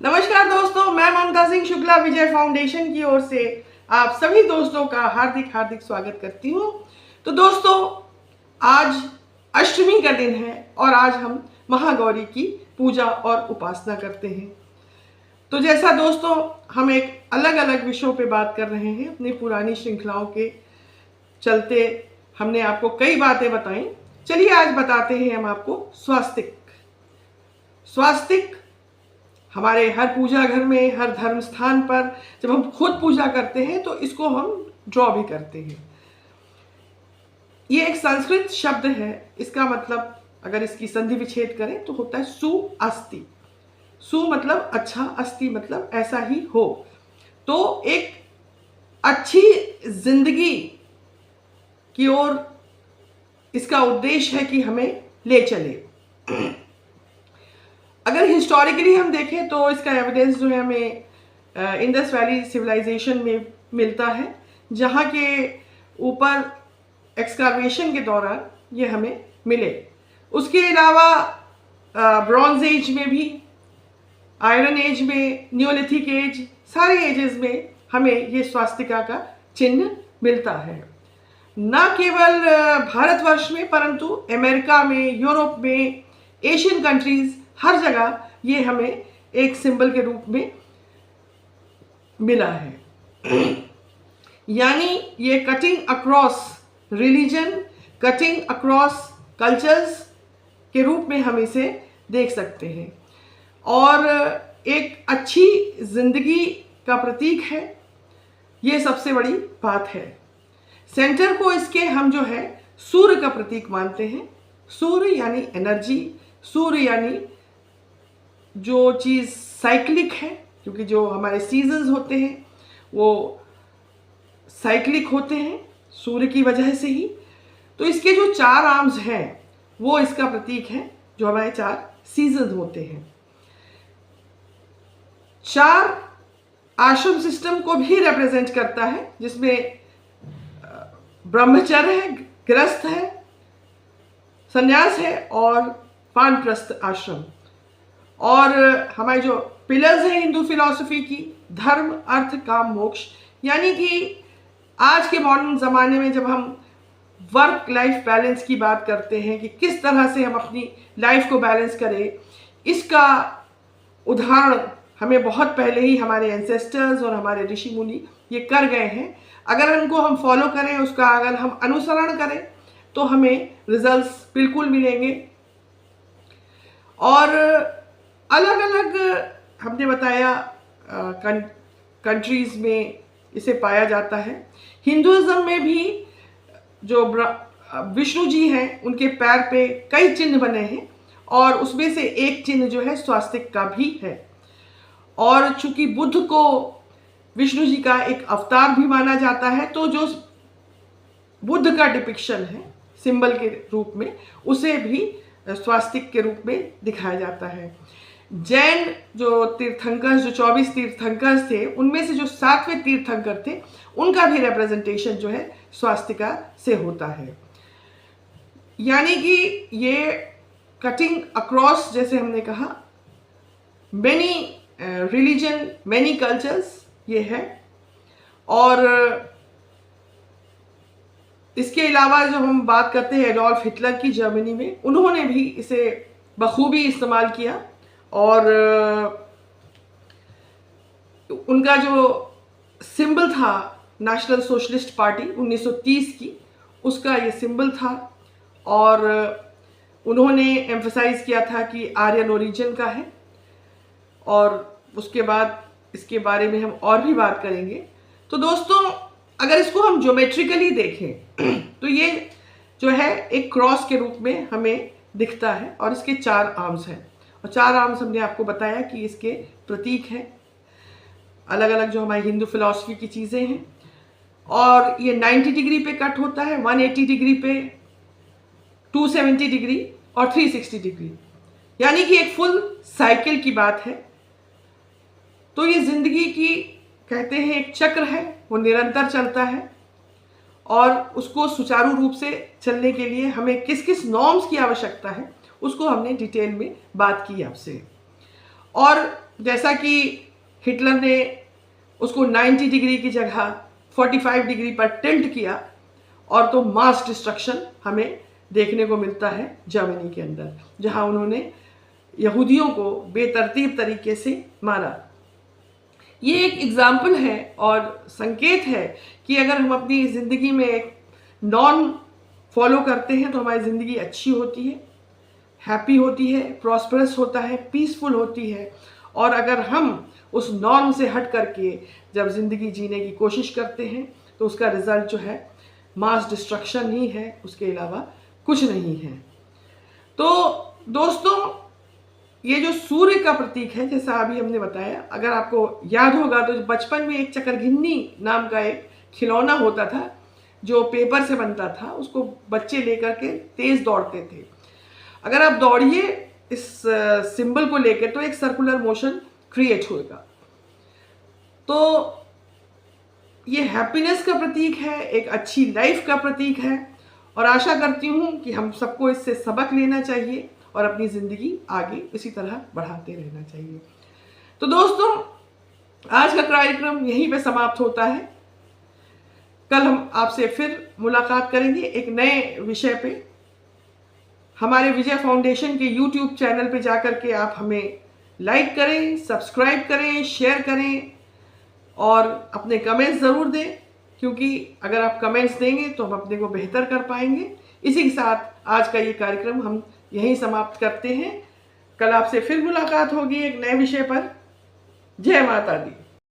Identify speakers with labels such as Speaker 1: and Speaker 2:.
Speaker 1: नमस्कार दोस्तों, मैं ममता सिंह शुक्ला विजय फाउंडेशन की ओर से आप सभी दोस्तों का हार्दिक हार्दिक स्वागत करती हूँ। तो दोस्तों, आज अष्टमी का दिन है और आज हम महागौरी की पूजा और उपासना करते हैं। तो जैसा दोस्तों, हम एक अलग अलग विषयों पे बात कर रहे हैं। अपनी पुरानी श्रृंखलाओं के चलते हमने आपको कई बातें बताई। चलिए आज बताते हैं हम आपको स्वास्तिक। स्वास्तिक हमारे हर पूजा घर में, हर धर्म स्थान पर जब हम खुद पूजा करते हैं तो इसको हम ड्रॉ भी करते हैं। ये एक संस्कृत शब्द है। इसका मतलब अगर इसकी संधि विच्छेद करें तो होता है सु अस्ति। सु मतलब अच्छा, अस्ति मतलब ऐसा ही हो। तो एक अच्छी जिंदगी की ओर इसका उद्देश्य है कि हमें ले चले। अगर हिस्टोरिकली हम देखें तो इसका एविडेंस जो है हमें इंडस वैली सिविलाइजेशन में मिलता है, जहाँ के ऊपर एक्सकावेशन के दौरान ये हमें मिले। उसके अलावा ब्रॉन्ज एज में भी, आयरन एज में, न्यूलिथिक एज, सारे एजेस में हमें ये स्वास्तिका का चिन्ह मिलता है। न केवल भारतवर्ष में परंतु अमेरिका में, यूरोप में, एशियन कंट्रीज, हर जगह ये हमें एक सिंबल के रूप में मिला है। यानी ये cutting across religion, cutting across cultures के रूप में हम इसे देख सकते हैं और एक अच्छी जिंदगी का प्रतीक है। ये सबसे बड़ी बात है। सेंटर को इसके हम जो है सूर्य का प्रतीक मानते हैं। सूर्य यानी एनर्जी, सूर्य यानी जो चीज़ साइक्लिक है, क्योंकि जो हमारे सीजन्स होते हैं वो साइक्लिक होते हैं सूर्य की वजह से ही। तो इसके जो चार आर्म्स हैं वो इसका प्रतीक है, जो हमारे चार सीजन होते हैं। चार आश्रम सिस्टम को भी रिप्रेजेंट करता है, जिसमें ब्रह्मचर्य है, गृहस्थ है, संन्यास है और वानप्रस्थ आश्रम। और हमारे जो पिलर्स हैं हिंदू फिलॉसफी की, धर्म, अर्थ, काम, मोक्ष। यानी कि आज के मॉडर्न ज़माने में जब हम वर्क लाइफ बैलेंस की बात करते हैं कि किस तरह से हम अपनी लाइफ को बैलेंस करें, इसका उदाहरण हमें बहुत पहले ही हमारे एंसेस्टर्स और हमारे ऋषि मुनि ये कर गए हैं। अगर उनको हम फॉलो करें, उसका अगर हम अनुसरण करें तो हमें रिजल्ट्स बिल्कुल मिलेंगे। और अलग अलग हमने बताया कंट्रीज़ में इसे पाया जाता है। हिंदुइज्म में भी जो विष्णु जी हैं उनके पैर पे कई चिन्ह बने हैं और उसमें से एक चिन्ह जो है स्वास्तिक का भी है। और चूंकि बुद्ध को विष्णु जी का एक अवतार भी माना जाता है, तो जो बुद्ध का डिपिक्शन है सिंबल के रूप में, उसे भी स्वास्तिक के रूप में दिखाया जाता है। जैन जो तीर्थंकर, जो 24 तीर्थंकर थे, उनमें से जो 7वें तीर्थंकर थे, उनका भी रिप्रेजेंटेशन जो है स्वास्तिका से होता है। यानी कि ये कटिंग अक्रॉस, जैसे हमने कहा, मैनी रिलीजन, मैनी कल्चर्स ये है। और इसके अलावा जो हम बात करते हैं एडोल्फ हिटलर की, जर्मनी में, उन्होंने भी इसे बखूबी इस्तेमाल किया और उनका जो सिंबल था नेशनल सोशलिस्ट पार्टी 1930 की, उसका ये सिंबल था। और उन्होंने एम्फसाइज किया था कि आर्यन ओरिजिन का है। और उसके बाद इसके बारे में हम और भी बात करेंगे। तो दोस्तों, अगर इसको हम ज्योमेट्रिकली देखें तो ये जो है एक क्रॉस के रूप में हमें दिखता है और इसके चार आर्म्स हैं। और चार आर्म्स हमने आपको बताया कि इसके प्रतीक हैं, अलग अलग जो हमारी हिंदू फिलॉसफी की चीज़ें हैं। और ये 90 डिग्री पे कट होता है, 180 डिग्री पे, 270 डिग्री और 360 डिग्री। यानी कि एक फुल साइकिल की बात है। तो ये जिंदगी की, कहते हैं, एक चक्र है, वो निरंतर चलता है और उसको सुचारू रूप से चलने के लिए हमें किस किस नॉर्म्स की आवश्यकता है, उसको हमने डिटेल में बात की आपसे। और जैसा कि हिटलर ने उसको 90 डिग्री की जगह 45 डिग्री पर टिल्ट किया, और तो मास डिस्ट्रक्शन हमें देखने को मिलता है जर्मनी के अंदर, जहां उन्होंने यहूदियों को बेतरतीब तरीके से मारा। ये एक एग्जाम्पल है और संकेत है कि अगर हम अपनी ज़िंदगी में एक नॉर्म फॉलो करते हैं तो हमारी ज़िंदगी अच्छी होती है, हैप्पी होती है, प्रॉस्परस होता है, पीसफुल होती है। और अगर हम उस नॉर्म से हट करके जब ज़िंदगी जीने की कोशिश करते हैं तो उसका रिज़ल्ट जो है मास डिस्ट्रक्शन ही है, उसके अलावा कुछ नहीं है। तो दोस्तों, ये जो सूर्य का प्रतीक है, जैसा अभी हमने बताया, अगर आपको याद होगा तो बचपन में एक चकरघिन्नी नाम का एक खिलौना होता था जो पेपर से बनता था, उसको बच्चे लेकर के तेज दौड़ते थे। अगर आप दौड़िए इस सिंबल को लेकर तो एक सर्कुलर मोशन क्रिएट होगा। तो ये हैप्पीनेस का प्रतीक है, एक अच्छी लाइफ का प्रतीक है, और आशा करती हूँ कि हम सबको इससे सबक लेना चाहिए और अपनी ज़िंदगी आगे इसी तरह बढ़ाते रहना चाहिए। तो दोस्तों, आज का कार्यक्रम यहीं पे समाप्त होता है। कल हम आपसे फिर मुलाकात करेंगे एक नए विषय पे। हमारे विजय फाउंडेशन के YouTube चैनल पे जाकर के आप हमें लाइक करें, सब्सक्राइब करें, शेयर करें और अपने कमेंट्स ज़रूर दें, क्योंकि अगर आप कमेंट्स देंगे तो हम अपने को बेहतर कर पाएंगे। इसी के साथ आज का ये कार्यक्रम हम यहीं समाप्त करते हैं। कल आपसे फिर मुलाकात होगी एक नए विषय पर। जय माता दी।